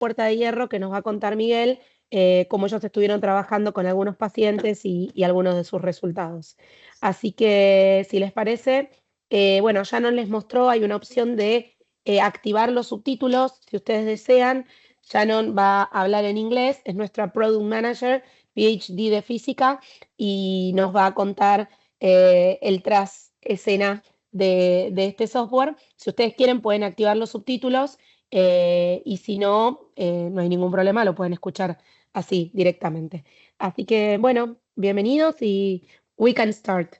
puerta de hierro que nos va a contar Miguel cómo ellos estuvieron trabajando con algunos pacientes y algunos de sus resultados. Así que, si les parece, bueno, Shannon les mostró, hay una opción de activar los subtítulos, si ustedes desean. Shannon va a hablar en inglés, es nuestra Product Manager, PhD de física, y nos va a contar el tras escena de este software. Si ustedes quieren, pueden activar los subtítulos y si no, no hay ningún problema, lo pueden escuchar así directamente. Así que, bueno, bienvenidos y we can start.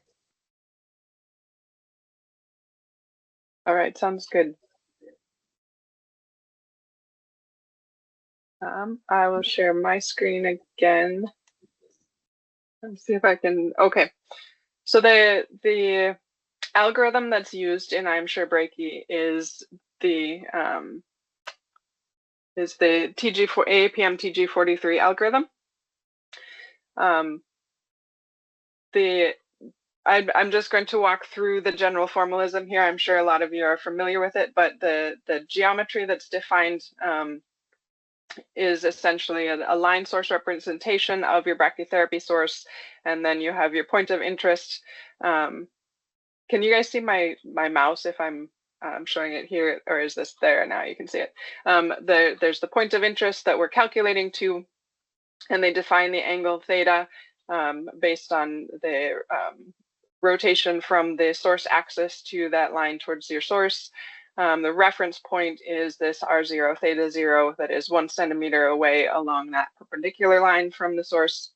All right, sounds good. I will share my screen again. Let's see if I can, okay. So the algorithm that's used in I'm Sure Breaky is the APM TG43 algorithm. I'm just going to walk through the general formalism here. I'm sure a lot of you are familiar with it, but the geometry that's defined is essentially a line source representation of your brachytherapy source, and then you have your point of interest. Can you guys see my mouse if I'm showing it here, or is this there now? You can see it. There's the point of interest that we're calculating to, and they define the angle theta based on the rotation from the source axis to that line towards your source. The reference point is this R0 theta 0 that is 1 centimeter away along that perpendicular line from the source.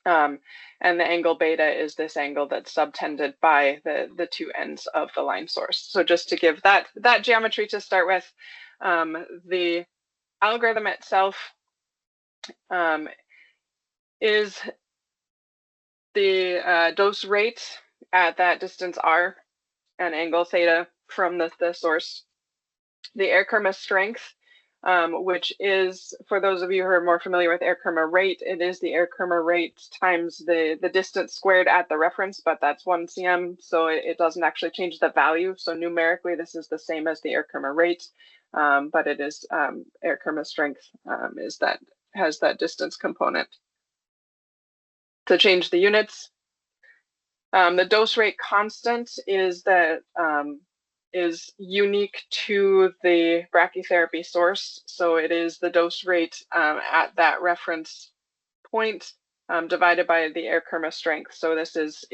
And the angle beta is this angle that's subtended by the two ends of the line source. So just to give that geometry to start with, the algorithm itself is the dose rate at that distance r and angle theta from the source. The Air-Kerma strength, which is, for those of you who are more familiar with Air-Kerma rate, it is the Air-Kerma rate times the distance squared at the reference, but that's 1 cm, so it doesn't actually change the value. So numerically, this is the same as the Air-Kerma rate, but it is Air-Kerma strength has that distance component. To change the units, the dose rate constant is unique to the brachytherapy source. So it is the dose rate at that reference point divided by the Air-Kerma strength. So this is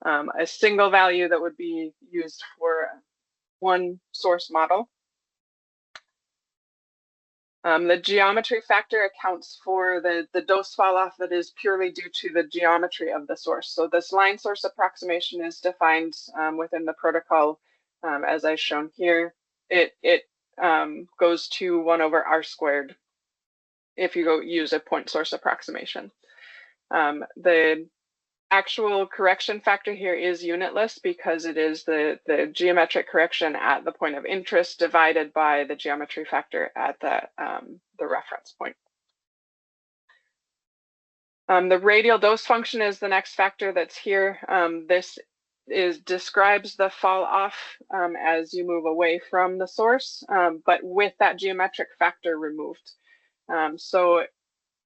a single value that would be used for one source model. The geometry factor accounts for the dose fall off that is purely due to the geometry of the source. So this line source approximation is defined within the protocol as I've shown here. It goes to 1 over r squared if you go use a point source approximation. The actual correction factor here is unitless because it is the geometric correction at the point of interest divided by the geometry factor at the reference point. The radial dose function is the next factor that's here. This describes the fall off as you move away from the source, but with that geometric factor removed. So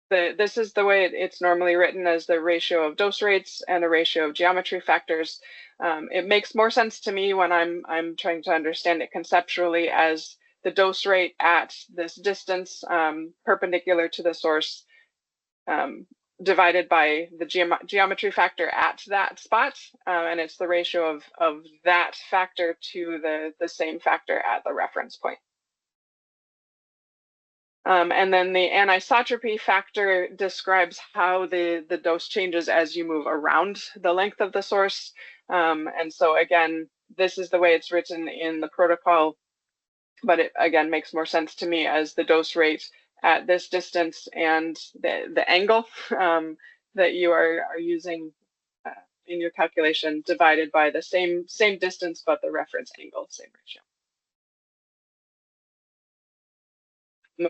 this is the way it's normally written, as the ratio of dose rates and the ratio of geometry factors. It makes more sense to me when I'm trying to understand it conceptually as the dose rate at this distance perpendicular to the source divided by the geometry factor at that spot, and it's the ratio of that factor to the same factor at the reference point. And then the anisotropy factor describes how the dose changes as you move around the length of the source. And so again, this is the way it's written in the protocol, but it again makes more sense to me as the dose rate at this distance and the angle that you are using in your calculation divided by the same distance, but the reference angle, same ratio.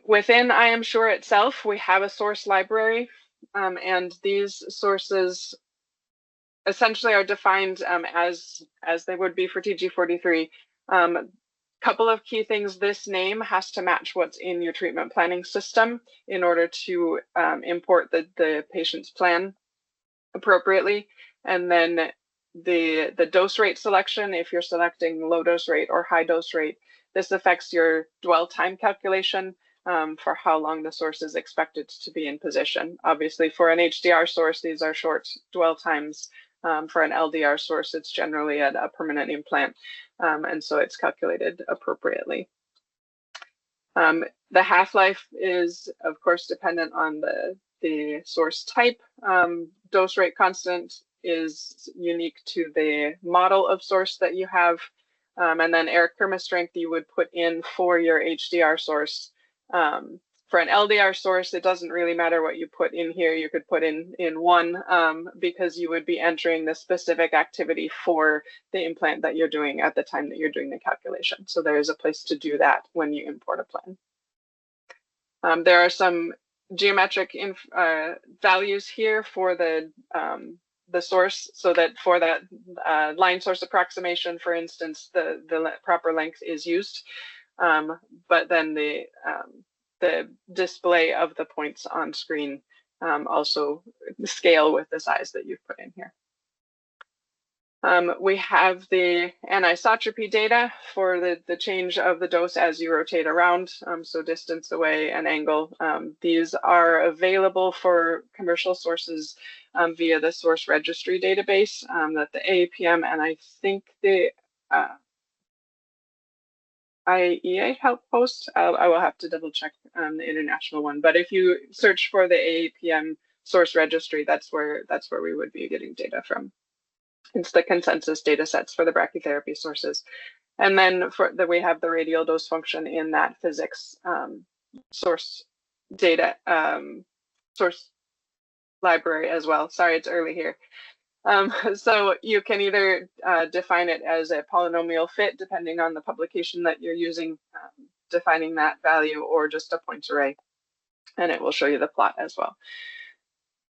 Within I'm Sure itself, we have a source library, and these sources essentially are defined as they would be for TG43. Couple of key things: this name has to match what's in your treatment planning system in order to import the patient's plan appropriately. And then the dose rate selection, if you're selecting low dose rate or high dose rate, this affects your dwell time calculation for how long the source is expected to be in position. Obviously, for an HDR source, these are short dwell times. For an LDR source, it's generally a permanent implant, and so it's calculated appropriately. The half-life is, of course, dependent on the source type. Dose rate constant is unique to the model of source that you have. And then Eric-Kermes strength you would put in for your HDR source. For an LDR source, it doesn't really matter what you put in here. You could put in one because you would be entering the specific activity for the implant that you're doing at the time that you're doing the calculation. So there is a place to do that when you import a plan. There are some geometric values here for the source, so that for that line source approximation, for instance, the proper length is used, but then the display of the points on screen also scale with the size that you've put in here. We have the anisotropy data for the change of the dose as you rotate around, so distance away and angle. These are available for commercial sources via the source registry database that the AAPM and I think the IEA help post. I will have to double check the international one, but if you search for the AAPM source registry, that's where we would be getting data from. It's the consensus data sets for the brachytherapy sources. And then we have the radial dose function in that physics source data, source library as well. Sorry, it's early here. So you can either define it as a polynomial fit, depending on the publication that you're using, defining that value, or just a points array, and it will show you the plot as well.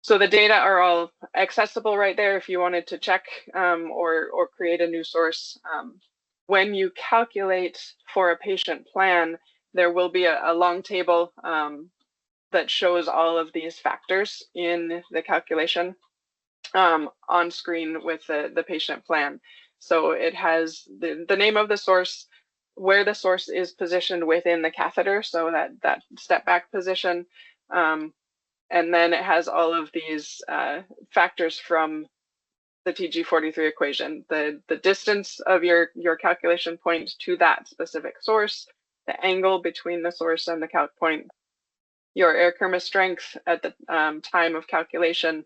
So the data are all accessible right there if you wanted to check or create a new source. When you calculate for a patient plan, there will be a long table that shows all of these factors in the calculation on screen with the patient plan. So it has the name of the source, where the source is positioned within the catheter, so that step back position. And then it has all of these factors from the TG43 equation, the distance of your calculation point to that specific source, the angle between the source and the calc point, your Eric-Kermes strength at the time of calculation,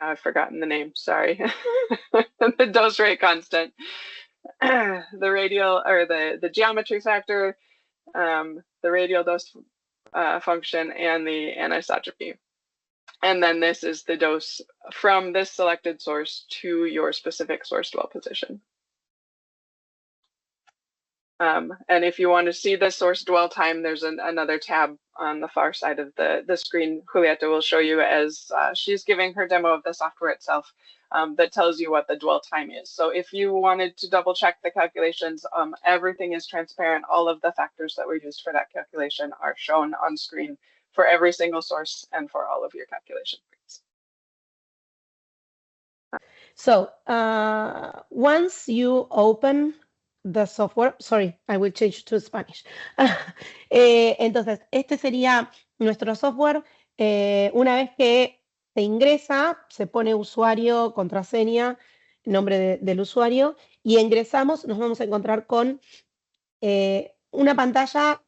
I've forgotten the name, sorry, the dose rate constant, the radial or the geometry factor, the radial dose function, and the anisotropy. And then this is the dose from this selected source to your specific source dwell position. And if you want to see the source dwell time, there's another tab on the far side of the screen. Julieta will show you as she's giving her demo of the software itself that tells you what the dwell time is. So if you wanted to double check the calculations, everything is transparent. All of the factors that were used for that calculation are shown on screen for every single source and for all of your calculation points. So once you open the software, sorry, I will change to Spanish. Entonces, este sería nuestro software. Una vez que se ingresa, se pone usuario, contraseña, nombre del usuario, y ingresamos, nos vamos a encontrar con una pantalla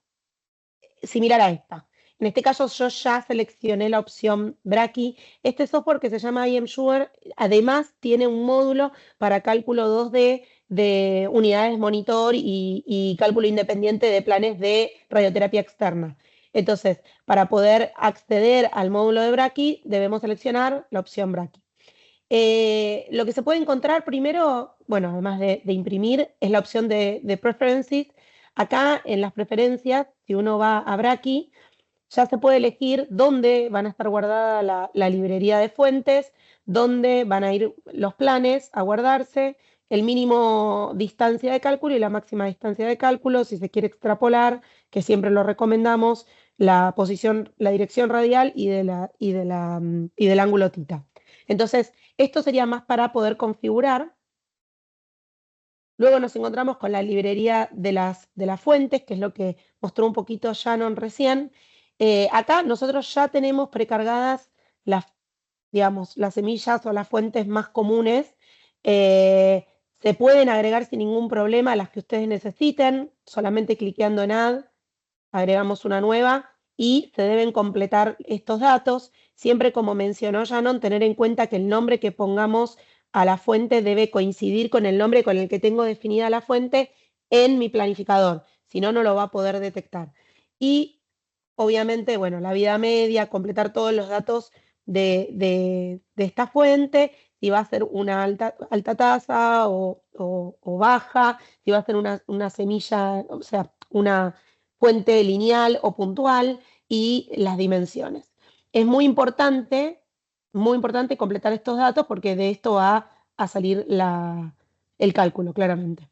similar a esta. En este caso yo ya seleccioné la opción Brachy. Este software que se llama IMSure además tiene un módulo para cálculo 2D de unidades monitor y cálculo independiente de planes de radioterapia externa. Entonces, para poder acceder al módulo de Brachy, debemos seleccionar la opción Brachy. Lo que se puede encontrar primero, bueno, además de imprimir, es la opción de Preferences. Acá en las preferencias, si uno va a Brachy, ya se puede elegir dónde van a estar guardada la librería de fuentes, dónde van a ir los planes a guardarse, el mínimo distancia de cálculo y la máxima distancia de cálculo, si se quiere extrapolar, que siempre lo recomendamos, la posición, la dirección radial y del ángulo θ. Entonces, esto sería más para poder configurar. Luego nos encontramos con la librería de las fuentes, que es lo que mostró un poquito Shannon recién. Acá nosotros ya tenemos precargadas digamos, las semillas o las fuentes más comunes. Se pueden agregar sin ningún problema las que ustedes necesiten, solamente cliqueando en Add, agregamos una nueva y se deben completar estos datos. Siempre, como mencionó Shannon, tener en cuenta que el nombre que pongamos a la fuente debe coincidir con el nombre con el que tengo definida la fuente en mi planificador, si no, no lo va a poder detectar. Y obviamente, bueno, la vida media, completar todos los datos de esta fuente, si va a ser una alta tasa o baja, si va a ser una semilla, o sea, una fuente lineal o puntual y las dimensiones. Es muy importante completar estos datos porque de esto va a salir el cálculo, claramente.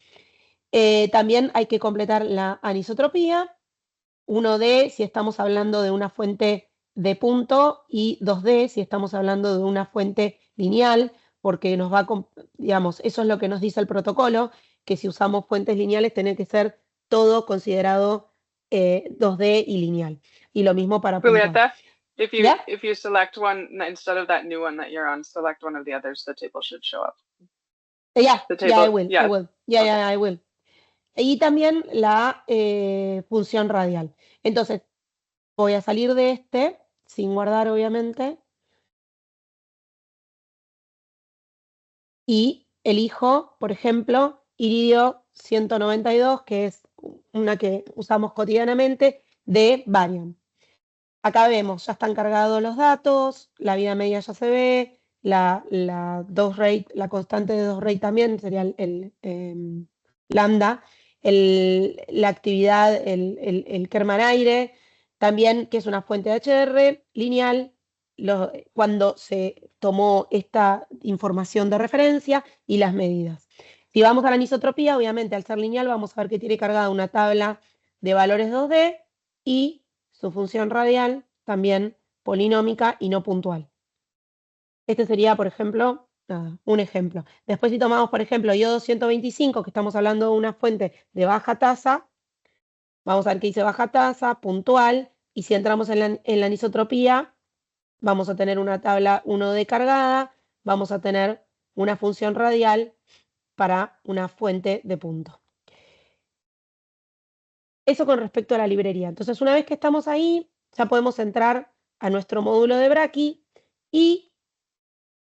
También hay que completar la anisotropía, 1D si estamos hablando de una fuente de punto y 2D si estamos hablando de una fuente lineal, porque nos va a, digamos, eso es lo que nos dice el protocolo, que si usamos fuentes lineales tiene que ser todo considerado 2D y lineal. Y lo mismo para puntual. Julieta, Yeah? if you select one instead of that new one that you're on, select one of the others, the table should show up. Yeah, The table, yeah, I will. yeah. I will. Yeah, Okay. yeah, I will. Y también la función radial. Entonces, voy a salir de este, sin guardar obviamente, y elijo, por ejemplo, iridio 192, que es una que usamos cotidianamente, de Varian. Acá vemos, ya están cargados los datos, la vida media ya se ve, la dose rate, la constante de dose rate también sería el lambda, la actividad, el Kerman aire, también que es una fuente de HR lineal, cuando se tomó esta información de referencia y las medidas. Si vamos a la anisotropía, obviamente al ser lineal vamos a ver que tiene cargada una tabla de valores 2D y su función radial también polinómica y no puntual. Este sería, por ejemplo, un ejemplo. Después si tomamos, por ejemplo, iodo 125, que estamos hablando de una fuente de baja tasa, vamos a ver que dice baja tasa, puntual, y si entramos en la anisotropía, vamos a tener una tabla 1D cargada, vamos a tener una función radial para una fuente de punto. Eso con respecto a la librería. Entonces, una vez que estamos ahí, ya podemos entrar a nuestro módulo de Braki y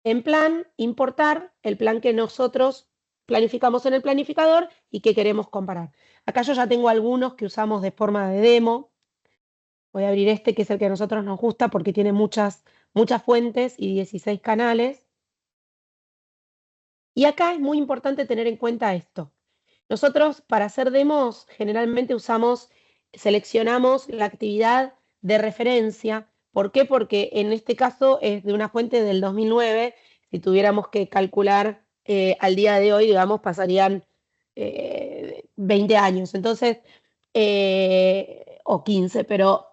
en plan, importar el plan que nosotros planificamos en el planificador y que queremos comparar. Acá yo ya tengo algunos que usamos de forma de demo. Voy a abrir este, que es el que a nosotros nos gusta porque tiene muchas fuentes y 16 canales. Y acá es muy importante tener en cuenta esto. Nosotros, para hacer demos, generalmente seleccionamos la actividad de referencia. ¿Por qué? Porque en este caso es de una fuente del 2009. Si tuviéramos que calcular al día de hoy, digamos, pasarían 20 años. Entonces, o 15, pero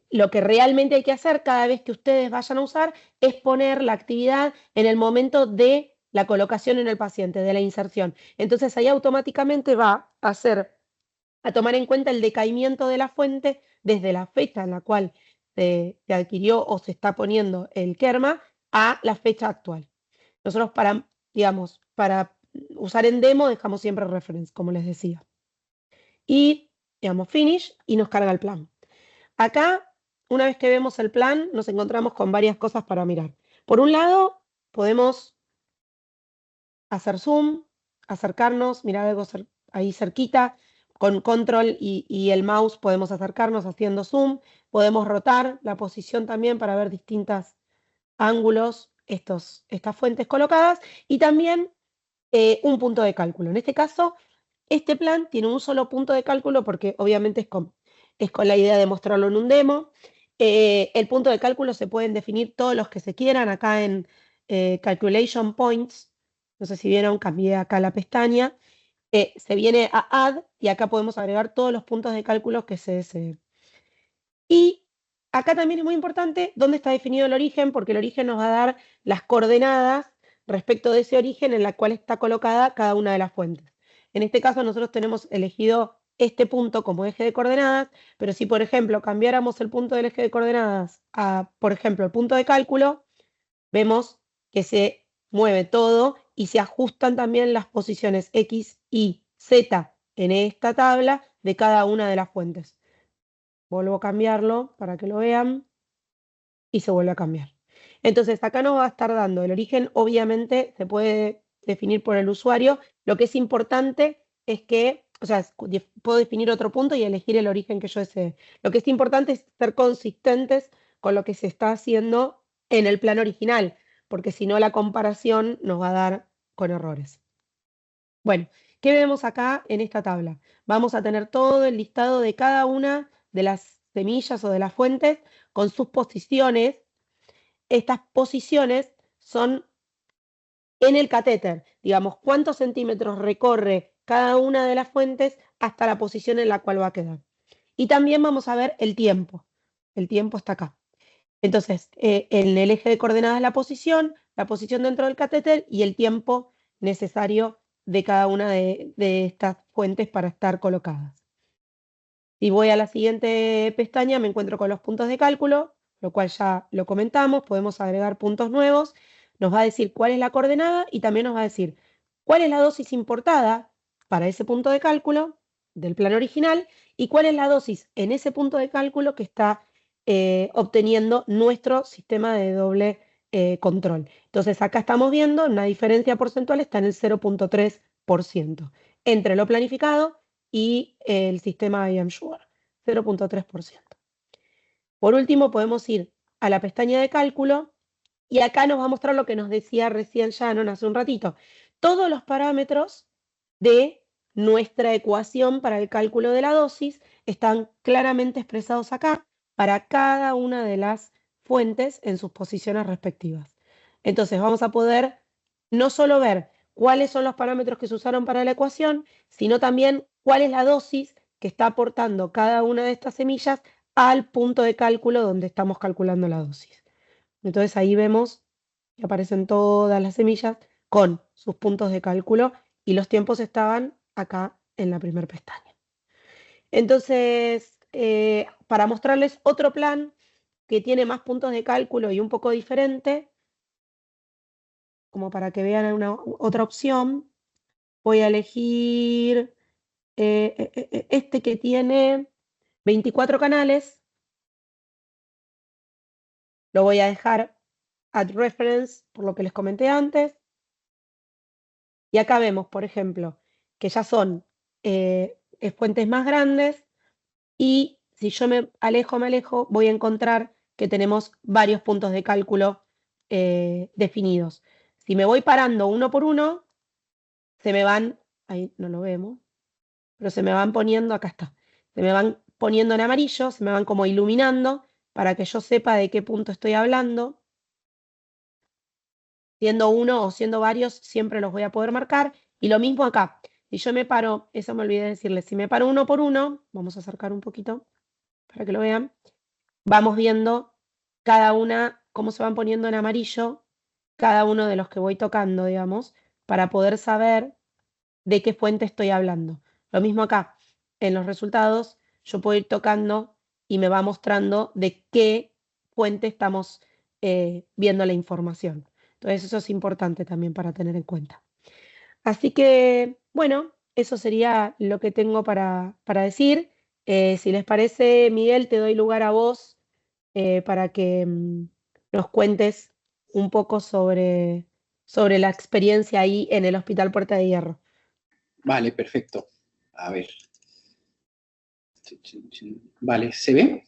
lo que realmente hay que hacer cada vez que ustedes vayan a usar es poner la actividad en el momento de la colocación en el paciente, de la inserción. Entonces ahí automáticamente va a tomar en cuenta el decaimiento de la fuente desde la fecha en la cual se adquirió o se está poniendo el kerma a la fecha actual. Nosotros digamos, para usar en demo dejamos siempre reference, como les decía. Y, digamos, finish y nos carga el plan. Acá, una vez que vemos el plan, nos encontramos con varias cosas para mirar. Por un lado, podemos hacer zoom, acercarnos, mirar algo ahí cerquita, con control y el mouse podemos acercarnos haciendo zoom, podemos rotar la posición también para ver distintos ángulos, estas fuentes colocadas, y también un punto de cálculo. En este caso, este plan tiene un solo punto de cálculo porque obviamente es con la idea de mostrarlo en un demo, El punto de cálculo se pueden definir todos los que se quieran acá en Calculation Points. No sé si vieron, cambié acá la pestaña. Se viene a Add y acá podemos agregar todos los puntos de cálculo que se deseen. Y acá también es muy importante dónde está definido el origen, porque el origen nos va a dar las coordenadas respecto de ese origen en la cual está colocada cada una de las fuentes. En este caso nosotros tenemos elegido este punto como eje de coordenadas, pero si por ejemplo cambiáramos el punto del eje de coordenadas a, por ejemplo, el punto de cálculo, vemos que se mueve todo y se ajustan también las posiciones X, Y, Z en esta tabla de cada una de las fuentes. Vuelvo a cambiarlo para que lo vean y se vuelve a cambiar. Entonces, acá nos va a estar dando el origen, obviamente se puede definir por el usuario. Lo que es importante es que, o sea, puedo definir otro punto y elegir el origen que yo desee. Lo que es importante es ser consistentes con lo que se está haciendo en el plan original, porque si no la comparación nos va a dar con errores. Bueno, ¿qué vemos acá en esta tabla? Vamos a tener todo el listado de cada una de las semillas o de las fuentes con sus posiciones. Estas posiciones son en el catéter, digamos, cuántos centímetros recorre cada una de las fuentes hasta la posición en la cual va a quedar. Y también vamos a ver el tiempo. El tiempo está acá. Entonces, en el eje de coordenadas la posición dentro del catéter y el tiempo necesario de cada una de estas fuentes para estar colocadas. Si voy a la siguiente pestaña, me encuentro con los puntos de cálculo, lo cual ya lo comentamos, podemos agregar puntos nuevos, nos va a decir cuál es la coordenada y también nos va a decir cuál es la dosis importada para ese punto de cálculo del plan original y cuál es la dosis en ese punto de cálculo que está obteniendo nuestro sistema de doble control. Entonces acá estamos viendo una diferencia porcentual, está en el 0.3% entre lo planificado y el sistema I am sure, 0.3%. Por último, podemos ir a la pestaña de cálculo y acá nos va a mostrar lo que nos decía recién Shannon hace un ratito. Todos los parámetros de nuestra ecuación para el cálculo de la dosis están claramente expresados acá para cada una de las fuentes en sus posiciones respectivas. Entonces vamos a poder no solo ver cuáles son los parámetros que se usaron para la ecuación, sino también cuál es la dosis que está aportando cada una de estas semillas al punto de cálculo donde estamos calculando la dosis. Entonces ahí vemos que aparecen todas las semillas con sus puntos de cálculo y los tiempos estaban acá en la primera pestaña. Entonces, para mostrarles otro plan que tiene más puntos de cálculo y un poco diferente, como para que vean otra opción, voy a elegir este que tiene 24 canales. Lo voy a dejar at reference por lo que les comenté antes. Y acá vemos, por ejemplo, que ya son fuentes más grandes y si yo me alejo, voy a encontrar que tenemos varios puntos de cálculo definidos. Si me voy parando uno por uno, se me van, ahí no lo vemos, pero se me van poniendo, acá está, se me van poniendo en amarillo, se me van como iluminando para que yo sepa de qué punto estoy hablando. Siendo uno o siendo varios, siempre los voy a poder marcar. Y lo mismo acá. Si yo me paro, eso me olvidé decirles, si me paro uno por uno, vamos a acercar un poquito para que lo vean, vamos viendo cada una, cómo se van poniendo en amarillo cada uno de los que voy tocando, digamos, para poder saber de qué fuente estoy hablando. Lo mismo acá, en los resultados, yo puedo ir tocando y me va mostrando de qué fuente estamos viendo la información. Entonces eso es importante también para tener en cuenta. Así que, bueno, eso sería lo que tengo para decir. Si les parece, Miguel, te doy lugar a vos para que nos cuentes un poco sobre la experiencia ahí en el Hospital Puerta de Hierro. Vale, perfecto. A ver. Vale, ¿se ve?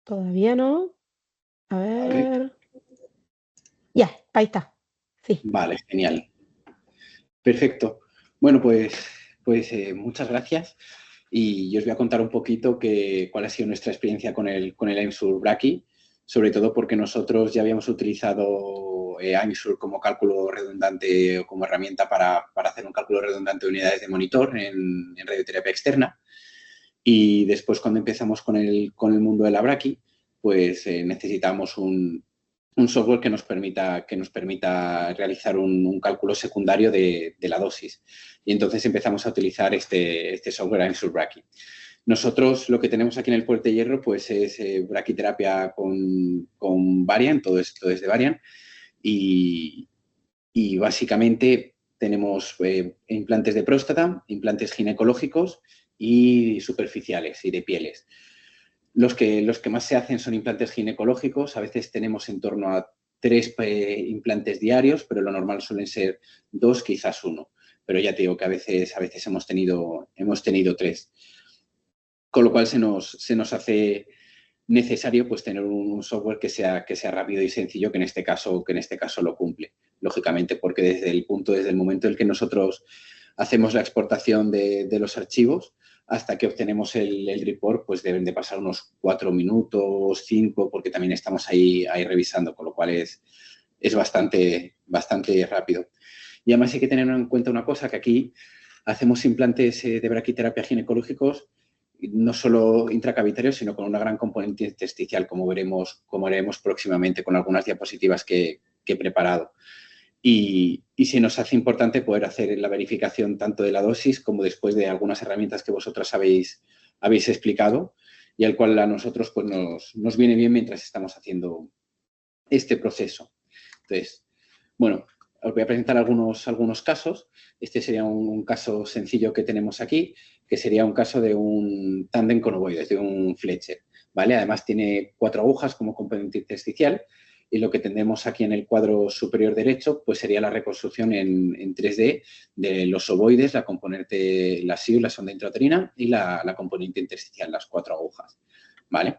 Todavía no. A ver. Ya, ahí está. Sí. Vale, genial. Perfecto. Bueno, pues muchas gracias. y yo os voy a contar un poquito cuál ha sido nuestra experiencia con el Answer Brachy, sobre todo porque nosotros ya habíamos utilizado Answer como cálculo redundante o como herramienta para hacer un cálculo redundante de unidades de monitor en radioterapia externa. Y después, cuando empezamos con el mundo de la Brachy, pues necesitamos un software que nos permita realizar un cálculo secundario de la dosis. Y entonces empezamos a utilizar este software Answer Brachy. Nosotros lo que tenemos aquí en el Puerto de Hierro pues es braquiterapia con Varian, todo esto es de Varian. Y básicamente tenemos implantes de próstata, implantes ginecológicos y superficiales y de pieles. Los que más se hacen son implantes ginecológicos. A veces tenemos en torno a 3 implantes diarios, pero lo normal suelen ser 2, quizás 1. Pero ya te digo que a veces hemos tenido 3. Con lo cual se nos hace necesario pues tener un software que sea rápido y sencillo, que en este caso lo cumple, lógicamente, porque desde el momento en que nosotros hacemos la exportación de los archivos hasta que obtenemos el report, pues deben de pasar unos 4 minutos, 5, porque también estamos ahí revisando, con lo cual es bastante rápido. Y además hay que tener en cuenta una cosa, que aquí hacemos implantes de braquiterapia ginecológicos no solo intracavitarios, sino con una gran componente intersticial, como veremos próximamente con algunas diapositivas que he preparado. Y se nos hace importante poder hacer la verificación tanto de la dosis como después de algunas herramientas que vosotras habéis explicado y al cual a nosotros pues nos viene bien mientras estamos haciendo este proceso. Entonces, bueno, os voy a presentar algunos casos. Este sería un caso sencillo que tenemos aquí, que sería un caso de un tándem con ovoides, de un Fletcher, ¿vale? Además tiene 4 agujas como componente intersticial y lo que tendremos aquí en el cuadro superior derecho pues sería la reconstrucción en 3D de los ovoides, la componente, la SIU, la sonda intrauterina y la componente intersticial, las 4 agujas, ¿vale?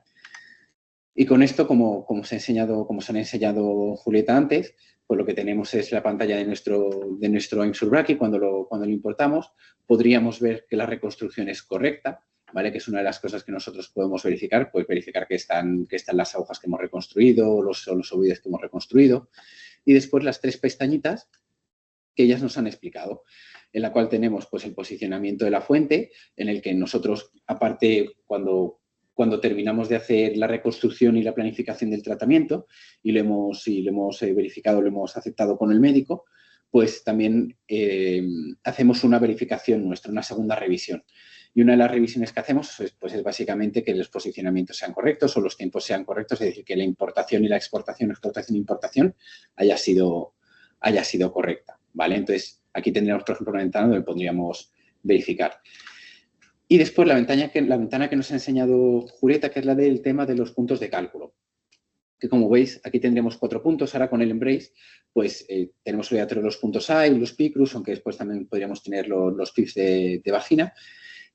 Y con esto, como se han enseñado Julieta antes, pues lo que tenemos es la pantalla de nuestro Answer Brachy. Cuando lo importamos, podríamos ver que la reconstrucción es correcta, ¿vale? Que es una de las cosas que nosotros podemos verificar, pues verificar que están las agujas que hemos reconstruido, los ovoides que hemos reconstruido. Y después las 3 pestañitas que ellas nos han explicado, en la cual tenemos pues el posicionamiento de la fuente, en el que nosotros, aparte, cuando terminamos de hacer la reconstrucción y la planificación del tratamiento y lo hemos verificado, lo hemos aceptado con el médico, pues también hacemos una verificación nuestra, una segunda revisión. Y una de las revisiones que hacemos pues es básicamente que los posicionamientos sean correctos o los tiempos sean correctos, es decir, que la importación y la exportación, exportación e importación haya sido correcta, ¿vale? Entonces, aquí tendríamos, por ejemplo, una ventana donde podríamos verificar. Y después la ventana que nos ha enseñado Julieta, que es la del tema de los puntos de cálculo. Que como veis, aquí tendremos 4 puntos. Ahora con el Embrace, pues tenemos obligatorio los puntos A y los picrus, aunque después también podríamos tener los pips de vagina.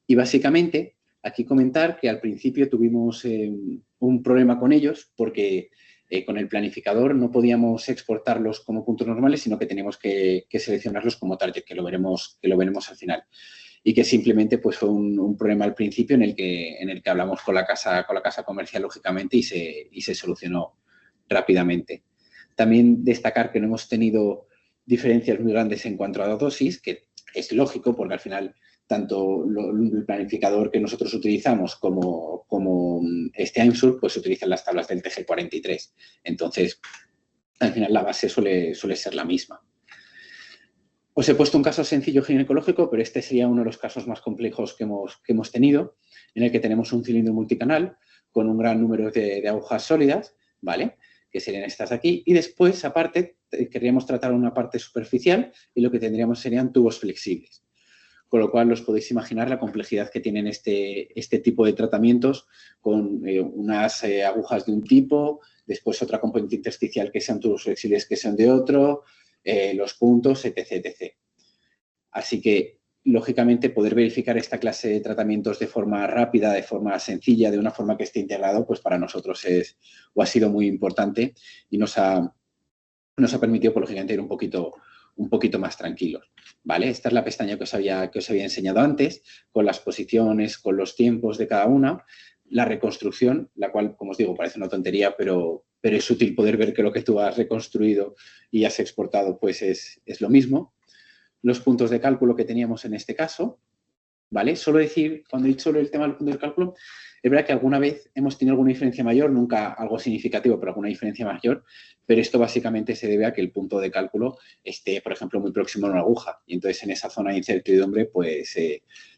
Y básicamente, aquí comentar que al principio tuvimos un problema con ellos porque con el planificador no podíamos exportarlos como puntos normales, sino que teníamos que seleccionarlos como target, que lo veremos al final. Y que simplemente pues fue un problema al principio en el que hablamos con la casa comercial, lógicamente, y se solucionó rápidamente. También destacar que no hemos tenido diferencias muy grandes en cuanto a la dosis, que es lógico porque al final tanto el planificador que nosotros utilizamos como este Answer, pues se utilizan las tablas del TG43. Entonces, al final la base suele ser la misma. Os he puesto un caso sencillo ginecológico, pero este sería uno de los casos más complejos que hemos tenido, en el que tenemos un cilindro multicanal con un gran número de agujas sólidas, ¿vale? Que serían estas de aquí. Y después, aparte, querríamos tratar una parte superficial y lo que tendríamos serían tubos flexibles. Con lo cual, os podéis imaginar la complejidad que tienen este tipo de tratamientos con unas agujas de un tipo, después otra componente intersticial que sean tubos flexibles que sean de otro, los puntos, etc. Así que, lógicamente, poder verificar esta clase de tratamientos de forma rápida, de forma sencilla, de una forma que esté integrado, pues para nosotros ha sido muy importante y nos ha permitido, pues, lógicamente, ir un poquito un poquito más tranquilos, ¿vale? Esta es la pestaña que os había enseñado antes, con las posiciones, con los tiempos de cada una, la reconstrucción, la cual, como os digo, parece una tontería, pero es útil poder ver que lo que tú has reconstruido y has exportado pues es lo mismo. Los puntos de cálculo que teníamos en este caso, ¿vale? Solo decir, cuando he dicho el tema del punto de cálculo, es verdad que alguna vez hemos tenido alguna diferencia mayor, nunca algo significativo, pero alguna diferencia mayor, pero esto básicamente se debe a que el punto de cálculo esté, por ejemplo, muy próximo a una aguja y entonces en esa zona de incertidumbre pues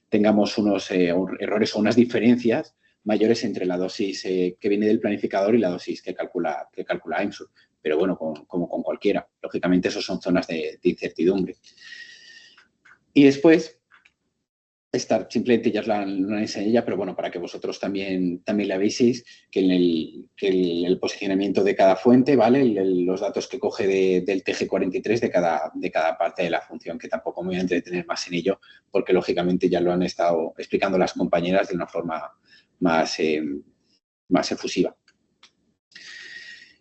tengamos unos errores o unas diferencias mayores entre la dosis que viene del planificador y la dosis que calcula AIMSUR. Pero bueno, como con cualquiera. Lógicamente, esos son zonas de incertidumbre. Y después, simplemente ya os la enseñé ya, pero bueno, para que vosotros también la veáis, que el posicionamiento de cada fuente, ¿vale? Los datos que coge del TG43 de cada parte de la función, que tampoco me voy a entretener más en ello, porque lógicamente ya lo han estado explicando las compañeras de una forma más efusiva.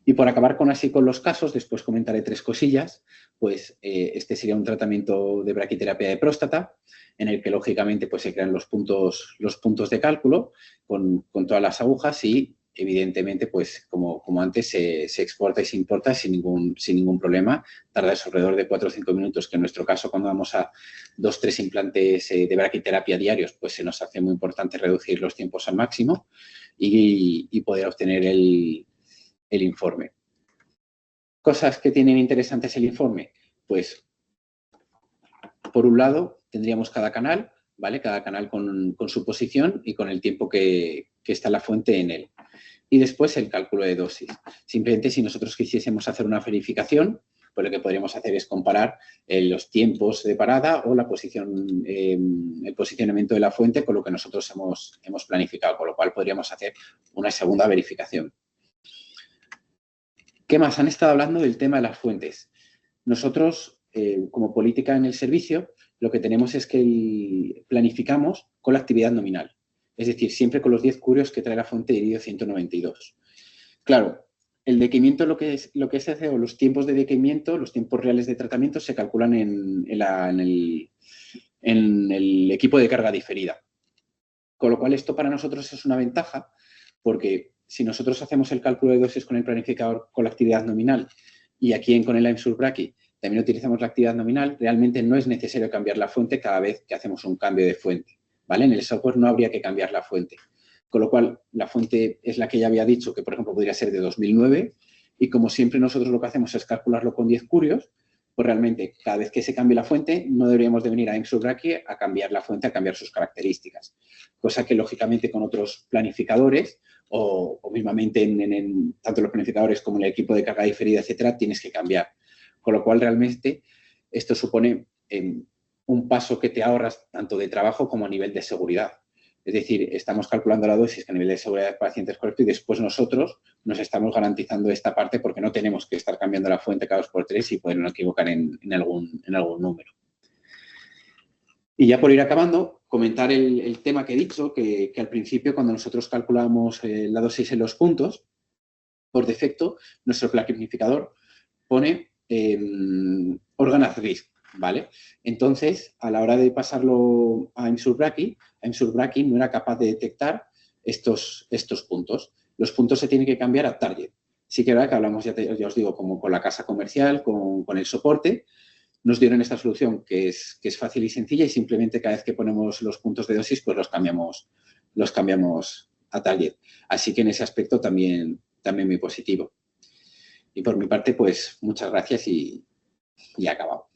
Y por acabar con los casos, después comentaré 3 cosillas. Pues este sería un tratamiento de braquiterapia de próstata, en el que lógicamente pues, se crean los puntos de cálculo con todas las agujas y evidentemente, pues como antes, se exporta y se importa sin ningún problema. Tarda alrededor de 4 o 5 minutos, que en nuestro caso, cuando vamos a 2 o 3 implantes de braquiterapia diarios, pues se nos hace muy importante reducir los tiempos al máximo y poder obtener el informe. Cosas que tienen interesantes el informe, pues por un lado tendríamos cada canal, ¿vale? Cada canal con su posición y con el tiempo que está la fuente en él. Y después el cálculo de dosis. Simplemente si nosotros quisiésemos hacer una verificación, pues lo que podríamos hacer es comparar los tiempos de parada o la posición, el posicionamiento de la fuente con lo que nosotros hemos planificado, con lo cual podríamos hacer una segunda verificación. ¿Qué más? Han estado hablando del tema de las fuentes. Nosotros, como política en el servicio, lo que tenemos es que planificamos con la actividad nominal. Es decir, siempre con los 10 curios que trae la fuente de iridio 192. Claro, el decaimiento lo que se hace, o los tiempos de decaimiento, los tiempos reales de tratamiento, se calculan en el equipo de carga diferida. Con lo cual, esto para nosotros es una ventaja, porque si nosotros hacemos el cálculo de dosis con el planificador con la actividad nominal y aquí con el AIMSUR Brachy también utilizamos la actividad nominal, realmente no es necesario cambiar la fuente cada vez que hacemos un cambio de fuente, ¿vale? En el software no habría que cambiar la fuente. Con lo cual, la fuente es la que ya había dicho, que por ejemplo podría ser de 2009 y como siempre nosotros lo que hacemos es calcularlo con 10 curios, pues realmente cada vez que se cambie la fuente no deberíamos de venir a AIMSUR Brachy a cambiar la fuente, a cambiar sus características. Cosa que lógicamente con otros planificadores o mismamente tanto los planificadores como en el equipo de carga diferida, etcétera, tienes que cambiar. Con lo cual, realmente, esto supone un paso que te ahorras tanto de trabajo como a nivel de seguridad. Es decir, estamos calculando la dosis que a nivel de seguridad del paciente es correcto y después nosotros nos estamos garantizando esta parte porque no tenemos que estar cambiando la fuente cada 2 por 3 y podernos equivocar en algún número. Y ya por ir acabando, comentar el tema que he dicho, que al principio cuando nosotros calculamos la dosis en los puntos, por defecto, nuestro planificador pone Organoid Risk, ¿vale? Entonces, a la hora de pasarlo a AIMSUR Brachy no era capaz de detectar estos puntos. Los puntos se tienen que cambiar a target. Sí que era que hablamos, ya os digo, como con la casa comercial, con el soporte. Nos dieron esta solución que es fácil y sencilla y simplemente cada vez que ponemos los puntos de dosis, pues los cambiamos a target. Así que en ese aspecto también muy positivo. Y por mi parte, pues muchas gracias y he acabado.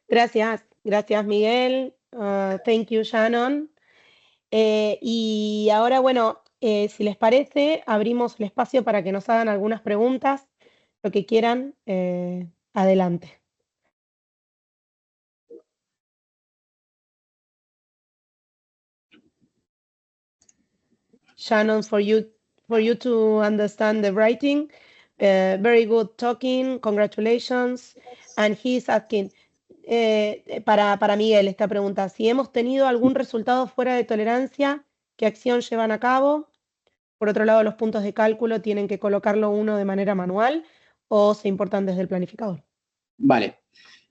Gracias Miguel. Thank you, Shannon. Y ahora, bueno, si les parece, abrimos el espacio para que nos hagan algunas preguntas, lo que quieran. Adelante. Shannon, for you to understand the writing, very good talking, congratulations. And he's asking, para Miguel esta pregunta, si hemos tenido algún resultado fuera de tolerancia, ¿qué acción llevan a cabo? Por otro lado, los puntos de cálculo tienen que colocarlo uno de manera manual o se importan desde el planificador? Vale.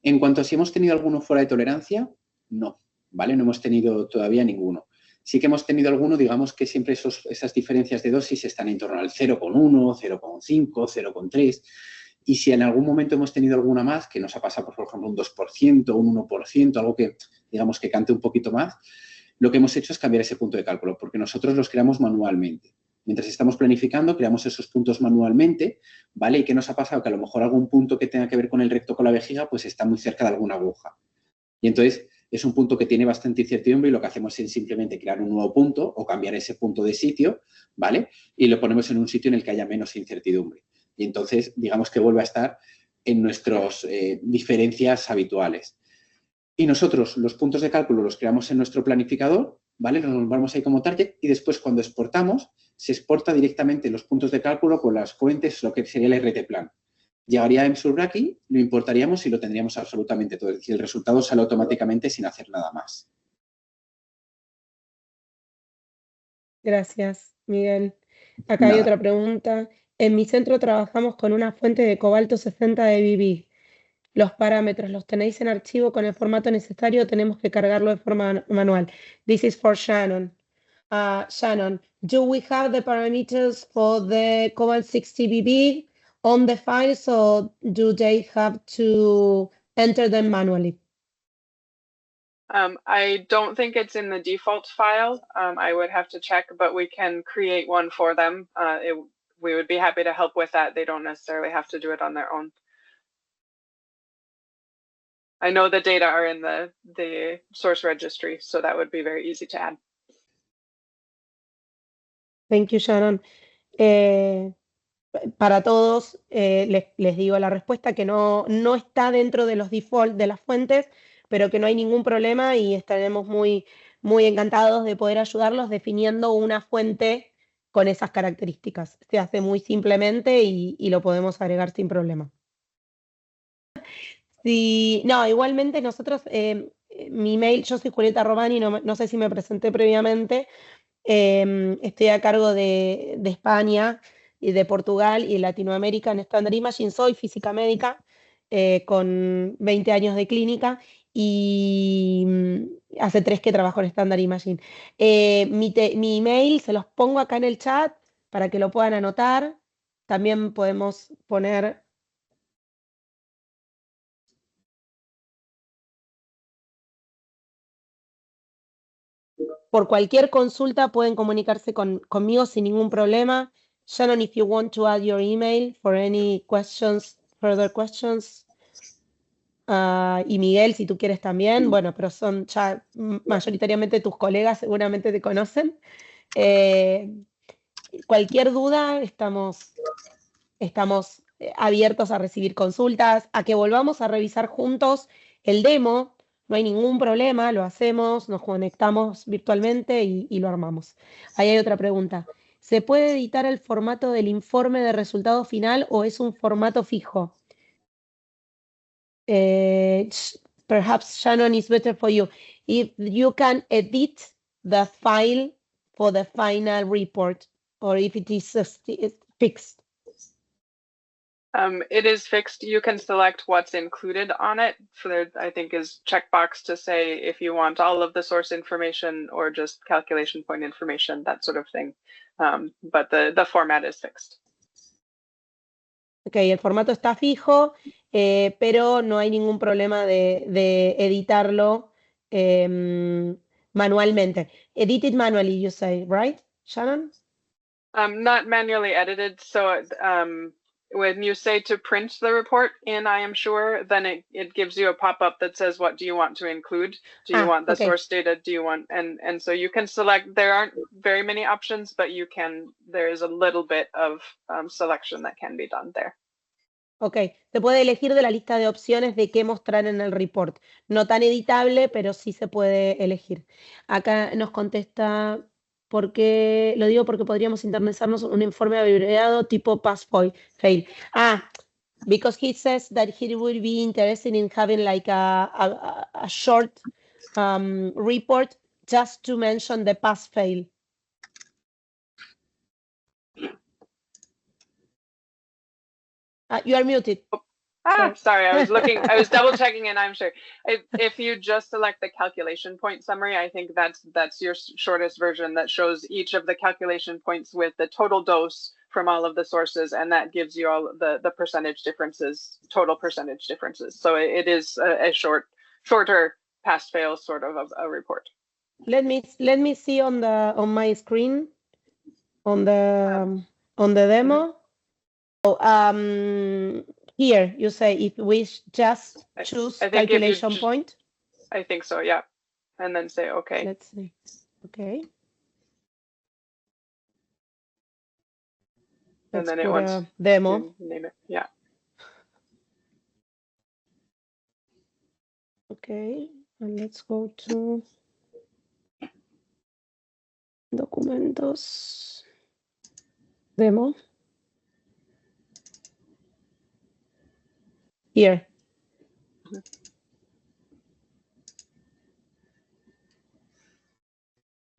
En cuanto a si hemos tenido alguno fuera de tolerancia, no, ¿vale? No hemos tenido todavía ninguno. Sí que hemos tenido alguno, digamos que siempre esas diferencias de dosis están en torno al 0,1, 0,5, 0,3. Y si en algún momento hemos tenido alguna más, que nos ha pasado, por ejemplo, un 2%, un 1%, algo que, digamos, que cante un poquito más, lo que hemos hecho es cambiar ese punto de cálculo, porque nosotros los creamos manualmente. Mientras estamos planificando, creamos esos puntos manualmente, ¿vale? ¿Y qué nos ha pasado? Que a lo mejor algún punto que tenga que ver con el recto con la vejiga, pues está muy cerca de alguna aguja. Y entonces es un punto que tiene bastante incertidumbre y lo que hacemos es simplemente crear un nuevo punto o cambiar ese punto de sitio, ¿vale? Y lo ponemos en un sitio en el que haya menos incertidumbre. Y entonces, digamos que vuelve a estar en nuestras diferencias habituales. Y nosotros los puntos de cálculo los creamos en nuestro planificador, ¿vale? Los nombramos ahí como target y después cuando exportamos, se exporta directamente los puntos de cálculo con las fuentes, lo que sería el RT plan. Llegaría a MSURBRACKY, lo importaríamos y lo tendríamos absolutamente todo. Es decir, el resultado sale automáticamente sin hacer nada más. Gracias, Miguel. Acá hay otra pregunta. En mi centro trabajamos con una fuente de cobalto 60 de BB. Los parámetros los tenéis en archivo con el formato necesario o tenemos que cargarlo de forma manual. This is for Shannon. Shannon, do we have the parameters for the cobalt 60 BB on the files or do they have to enter them manually? I don't think it's in the default file. I would have to check, but we can create one for them. We would be happy to help with that. They don't necessarily have to do it on their own. I know the data are in the source registry, so that would be very easy to add. Thank you, Shannon. Para todos, les digo la respuesta que no está dentro de los default de las fuentes, pero que no hay ningún problema y estaremos muy, muy encantados de poder ayudarlos definiendo una fuente con esas características. Se hace muy simplemente y lo podemos agregar sin problema. Sí, no, igualmente nosotros, mi mail, yo soy Julieta Romani, no sé si me presenté previamente, estoy a cargo de España y de Portugal y Latinoamérica en Standard Imaging. Soy física médica con 20 años de clínica y hace 3 que trabajo en Standard Imaging. Mi email se los pongo acá en el chat para que lo puedan anotar. También podemos poner... Por cualquier consulta pueden comunicarse conmigo sin ningún problema. Shannon, if you want to add your email for any questions, further questions. Y Miguel, si tú quieres también. Bueno, pero son ya mayoritariamente tus colegas, seguramente te conocen. Cualquier duda, estamos abiertos a recibir consultas, a que volvamos a revisar juntos el demo. No hay ningún problema, lo hacemos, nos conectamos virtualmente y lo armamos. Ahí hay otra pregunta. ¿Se puede editar el formato del informe de resultado final o es un formato fijo? Perhaps Shannon is better for you. If you can edit the file for the final report or if it is fixed. It is fixed. You can select what's included on it. So there, I think, is checkbox to say if you want all of the source information or just calculation point information, that sort of thing. But the format is fixed. Ok, el formato está fijo, pero no hay ningún problema de editarlo manualmente. Edit it manually, you say, right, Shannon? Not manually edited. So when you say to print the report in IMsure, then it gives you a pop-up that says, what do you want to include? Do you want the source data? Do you want, and so you can select, there aren't very many options, but there is a little bit of selection that can be done there. Ok, se puede elegir de la lista de opciones de qué mostrar en el report. No tan editable, pero sí se puede elegir. Acá nos contesta, lo digo porque podríamos internalizarnos un informe abreviado tipo pass-fail. Because he says that he would be interested in having like a short report just to mention the pass-fail. You are muted. Sorry, I was looking, I was double checking and I'm sure. If you just select the calculation point summary, I think that's your shortest version that shows each of the calculation points with the total dose from all of the sources, and that gives you all the percentage differences, total percentage differences. So it is a shorter pass-fail sort of a report. Let me see on my screen on the demo. So here you say if we just choose calculation point. I think so, yeah. And then say okay. Let's see. Okay. And then it wants demo. Name it, yeah. Okay, and let's go to documentos, demo. Here.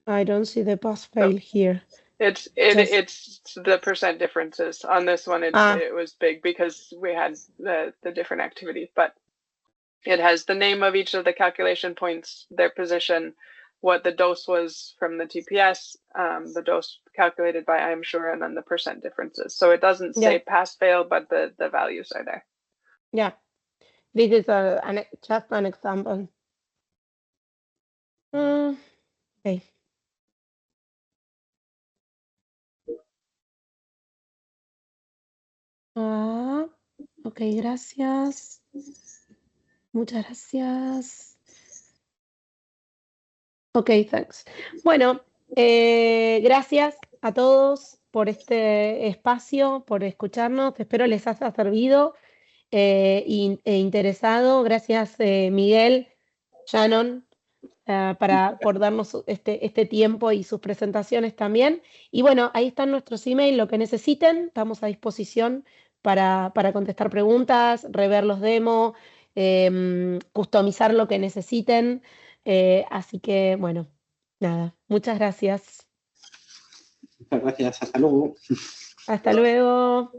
I don't see the pass-fail here. It's the percent differences on this one. It was big because we had the different activities, but it has the name of each of the calculation points, their position, what the dose was from the TPS, the dose calculated by IMSure, and then the percent differences. So it doesn't say pass-fail, but the values are there. Yeah, this is just an example. Okay. Ok, gracias. Muchas gracias. Ok, thanks. Bueno, gracias a todos por este espacio, por escucharnos. Espero les haya servido e interesado. Gracias, Miguel, Shannon, por darnos este tiempo y sus presentaciones también. Y bueno, ahí están nuestros emails, lo que necesiten, estamos a disposición para contestar preguntas, rever los demos, customizar lo que necesiten. Así que, bueno, nada, muchas gracias. Muchas gracias, hasta luego. Hasta luego.